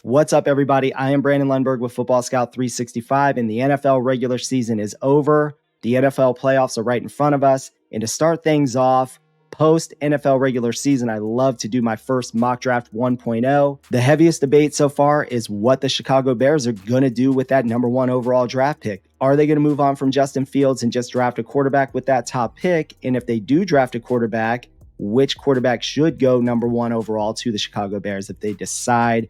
What's up, everybody? I am Brandon Lundberg with Football Scout 365, and the NFL regular season is over. The NFL playoffs are right in front of us. And to start things off, post NFL regular season, I love to do my first mock draft 1.0. The heaviest debate so far is what the Chicago Bears are going to do with that number 1 overall draft pick. Are they going to move on from Justin Fields and just draft a quarterback with that top pick? And if they do draft a quarterback, which quarterback should go number 1 overall to the Chicago Bears if they decide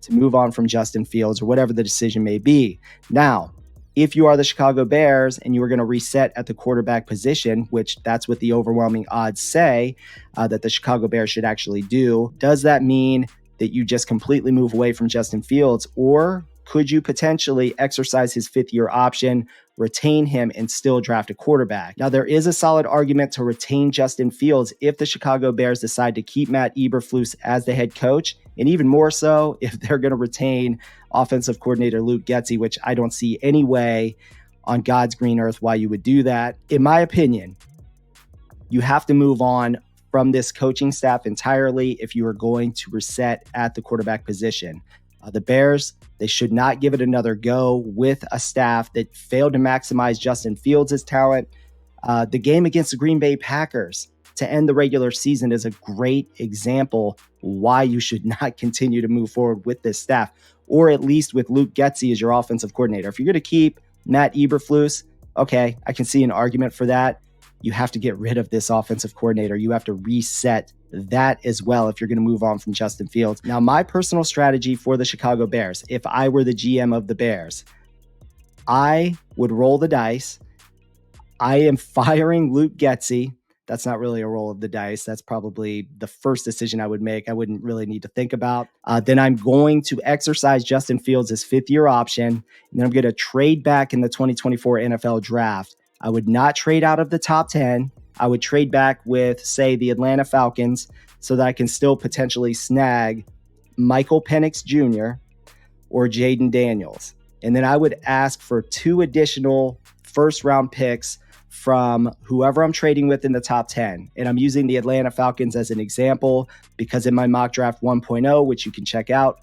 to move on from Justin Fields or whatever the decision may be? Now, if you are the Chicago Bears and you are going to reset at the quarterback position, which that's what the overwhelming odds say that the Chicago Bears should actually do, does that mean that you just completely move away from Justin Fields, or could you potentially exercise his 5th-year option, retain him, and still draft a quarterback? Now, there is a solid argument to retain Justin Fields if the Chicago Bears decide to keep Matt Eberflus as the head coach, and even more so if they're going to retain offensive coordinator Luke Getsy, which I don't see any way on God's green earth why you would do that. In my opinion, you have to move on from this coaching staff entirely if you are going to reset at the quarterback position. The Bears, they should not give it another go with a staff that failed to maximize Justin Fields' talent. The game against the Green Bay Packers to end the regular season is a great example why you should not continue to move forward with this staff, or at least with Luke Getsy as your offensive coordinator. If you're going to keep Matt Eberflus, okay, I can see an argument for that. You have to get rid of this offensive coordinator. You have to reset that as well if you're going to move on from Justin Fields. Now, my personal strategy for the Chicago Bears, if I were the GM of the Bears, I would roll the dice. I am firing Luke Getsy. That's not really a roll of the dice. That's probably the first decision I would make. I wouldn't really need to think about. Then I'm going to exercise Justin Fields' 5th-year option, and then I'm going to trade back in the 2024 NFL Draft. I would not trade out of the top 10. I would trade back with, say, the Atlanta Falcons so that I can still potentially snag Michael Penix Jr. or Jaden Daniels. And then I would ask for 2 additional first-round picks from whoever I'm trading with in the top 10. And I'm using the Atlanta Falcons as an example because in my mock draft 1.0, which you can check out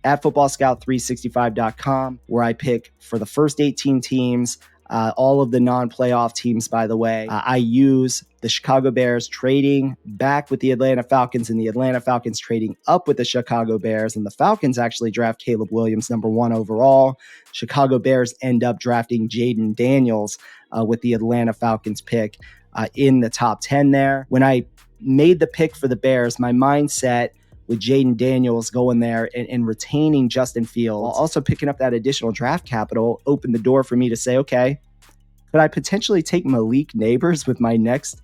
at footballscout365.com, where I pick for the first 18 teams, all of the non-playoff teams, by the way. I use the Chicago Bears trading back with the Atlanta Falcons and the Atlanta Falcons trading up with the Chicago Bears. And the Falcons actually draft Caleb Williams, number 1 overall. Chicago Bears end up drafting Jaden Daniels with the Atlanta Falcons pick in the top 10 there. When I made the pick for the Bears, my mindset with Jaden Daniels going there and retaining Justin Fields, also picking up that additional draft capital, opened the door for me to say, okay, could I potentially take Malik Nabers with my next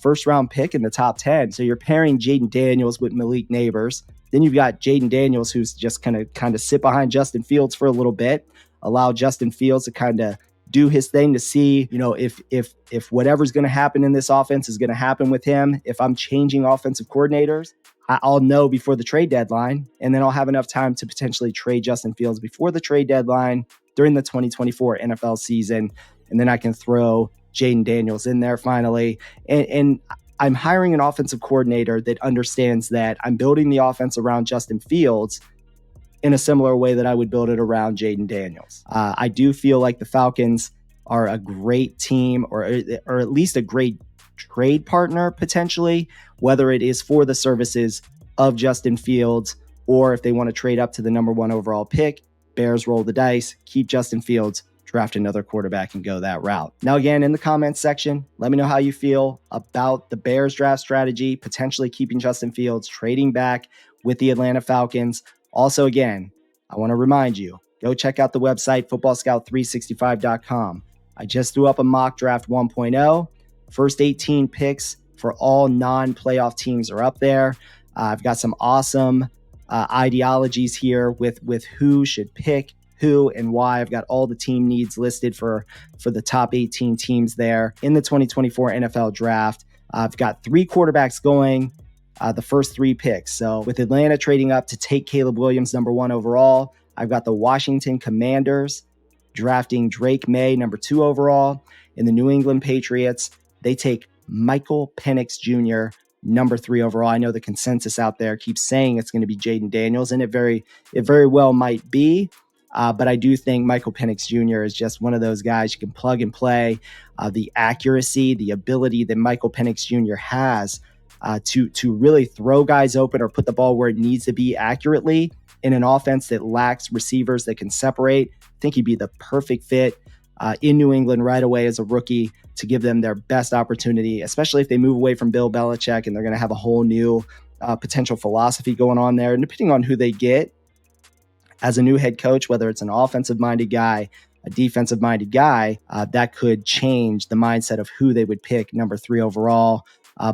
first-round pick in the top 10? So you're pairing Jayden Daniels with Malik Nabers. Then you've got Jayden Daniels, who's just kind of sit behind Justin Fields for a little bit, allow Justin Fields to kind of do his thing to see, if whatever's going to happen in this offense is going to happen with him. If I'm changing offensive coordinators, I'll know before the trade deadline, and then I'll have enough time to potentially trade Justin Fields before the trade deadline during the 2024 NFL season, and then I can throw Jaden Daniels in there finally. And I'm hiring an offensive coordinator that understands that I'm building the offense around Justin Fields in a similar way that I would build it around Jaden Daniels. I do feel like the Falcons are a great team, or at least a great trade partner potentially, whether it is for the services of Justin Fields or if they want to trade up to the number 1 overall pick. Bears roll the dice, keep Justin Fields, draft another quarterback, and go that route. Now, again, in the comments section, let me know how you feel about the Bears draft strategy, potentially keeping Justin Fields, trading back with the Atlanta Falcons. Also, again, I want to remind you, go check out the website, footballscout365.com. I just threw up a mock draft 1.0. First 18 picks for all non-playoff teams are up there. I've got some awesome ideologies here with who should pick who and why. I've got all the team needs listed for the top 18 teams there in the 2024 NFL Draft. I've got 3 quarterbacks going the first 3 picks. So with Atlanta trading up to take Caleb Williams, number 1 overall, I've got the Washington Commanders drafting Drake May, number 2 overall, and the New England Patriots, they take Michael Penix Jr. number 3 overall. I know the consensus out there keeps saying it's going to be Jayden Daniels, and it very well might be. But I do think Michael Penix Jr. is just one of those guys you can plug and play. The accuracy, the ability that Michael Penix Jr. has to really throw guys open or put the ball where it needs to be accurately in an offense that lacks receivers that can separate. I think he'd be the perfect fit in New England right away as a rookie to give them their best opportunity, especially if they move away from Bill Belichick and they're going to have a whole new potential philosophy going on there. And depending on who they get as a new head coach, whether it's an offensive-minded guy, a defensive-minded guy, that could change the mindset of who they would pick number 3 overall.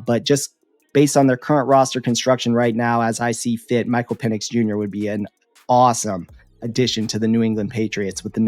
But just based on their current roster construction right now, as I see fit, Michael Penix Jr. would be an awesome addition to the New England Patriots with the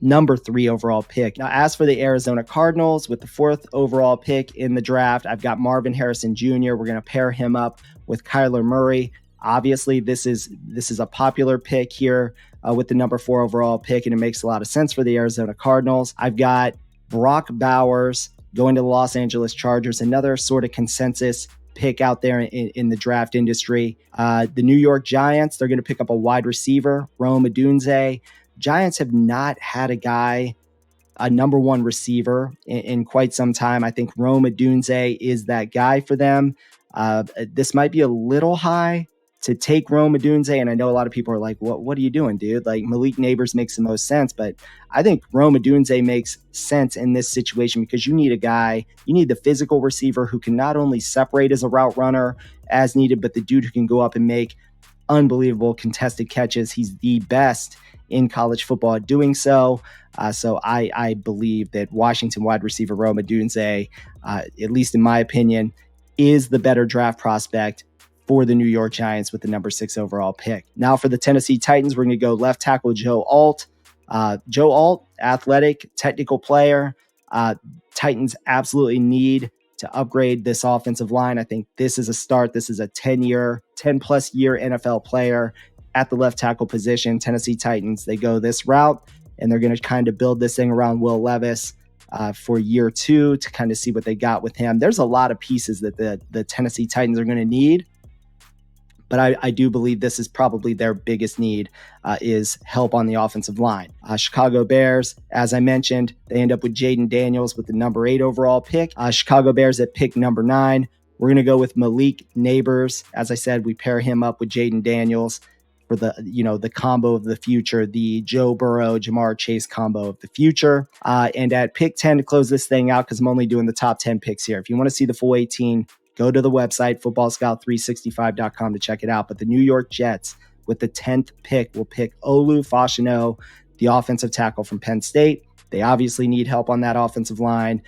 number 3 overall pick. Now, as for the Arizona Cardinals, with the 4th overall pick in the draft, I've got Marvin Harrison Jr. We're going to pair him up with Kyler Murray. Obviously, this is a popular pick here with the number 4 overall pick, and it makes a lot of sense for the Arizona Cardinals. I've got Brock Bowers going to the Los Angeles Chargers, another sort of consensus pick out there in the draft industry. The New York Giants, they're going to pick up a wide receiver, Rome Odunze. Giants have not had a number 1 receiver in quite some time. I think Rome Odunze is that guy for them. This might be a little high to take Rome Odunze, and I know a lot of people are like, what are you doing, dude? Like, Malik Nabers makes the most sense, but I think Rome Odunze makes sense in this situation because you need the physical receiver who can not only separate as a route runner as needed, but the dude who can go up and make unbelievable contested catches. He's the best in college football at doing so. So I believe that Washington wide receiver Rome Odunze, at least in my opinion, is the better draft prospect for the New York Giants with the number 6 overall pick. Now for the Tennessee Titans, we're going to go left tackle Joe Alt. Joe Alt, athletic, technical player. Titans absolutely need to upgrade this offensive line. I think this is a start. This is a 10-plus year NFL player at the left tackle position. Tennessee Titans, they go this route, and they're going to kind of build this thing around Will Levis for year 2 to kind of see what they got with him. There's a lot of pieces that the Tennessee Titans are going to need. But I do believe this is probably their biggest need is help on the offensive line. Chicago Bears, as I mentioned, they end up with Jayden Daniels with the number 8 overall pick. Chicago Bears at pick number 9. We're going to go with Malik Nabers. As I said, we pair him up with Jayden Daniels for the combo of the future, the Joe Burrow, Jamar Chase combo of the future. And at pick 10 to close this thing out, because I'm only doing the top 10 picks here. If you want to see the full 18, go to the website, footballscout365.com to check it out. But the New York Jets, with the 10th pick, will pick Olu Fashanu, the offensive tackle from Penn State. They obviously need help on that offensive line.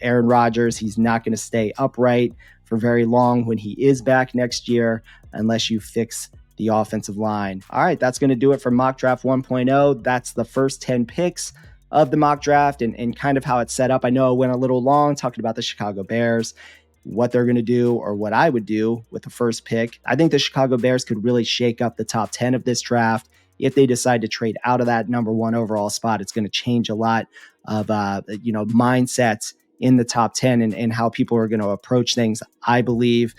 Aaron Rodgers, he's not going to stay upright for very long when he is back next year unless you fix the offensive line. All right, that's going to do it for Mock Draft 1.0. That's the first 10 picks of the mock draft and kind of how it's set up. I know I went a little long talking about the Chicago Bears, what they're going to do or what I would do with the first pick. I think the Chicago Bears could really shake up the top 10 of this draft. If they decide to trade out of that number 1 overall spot, it's going to change a lot of mindsets in the top 10 and how people are going to approach things, I believe.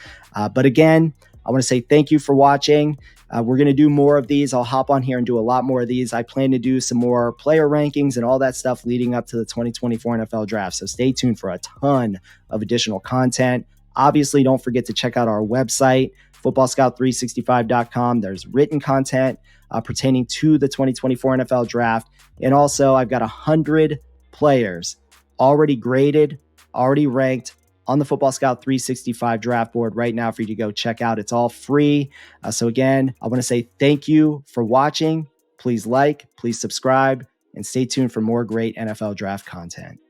But again, I want to say thank you for watching. We're going to do more of these. I'll hop on here and do a lot more of these. I plan to do some more player rankings and all that stuff leading up to the 2024 NFL draft. So stay tuned for a ton of additional content. Obviously, don't forget to check out our website, footballscout365.com. There's written content pertaining to the 2024 NFL draft. And also, I've got 100 players already graded, already ranked on the Football Scout 365 draft board right now for you to go check out. It's all free. So again, I want to say thank you for watching. Please like, please subscribe, and stay tuned for more great NFL draft content.